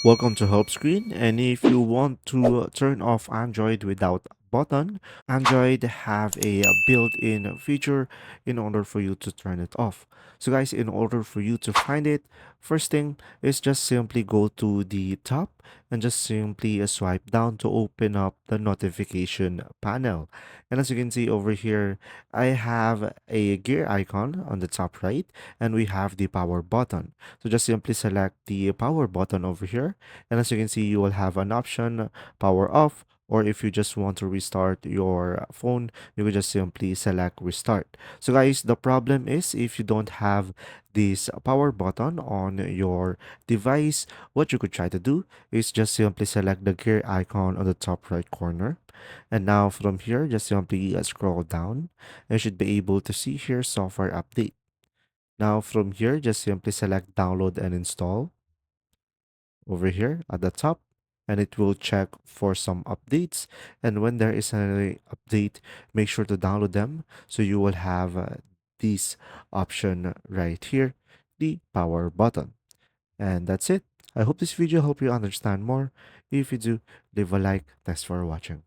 Welcome to Help Screen. And if you want to turn off Android without a button, Android have a built-in feature in order for you to turn it off. So guys, in order for you to find it, first thing is just simply go to the top and just simply swipe down to open up the notification panel. And as you can see over here, I have a gear icon on the top right, and we have the power button. So just simply select the power button over here. And as you can see, you will have an option power off, or if you just want to restart your phone, you will just simply select restart. So guys, the problem is if you don't have this power button on your device, what you could try to do is just simply select the gear icon on the top right corner. And now from here, just simply scroll down and you should be able to see here software update. Now from here, just simply select download and install over here at the top, and it will check for some updates. And when there is an update, make sure to download them so you will have this option right here, the power button. And that's it. I hope this video helped you understand more. If you do, leave a like. Thanks for watching.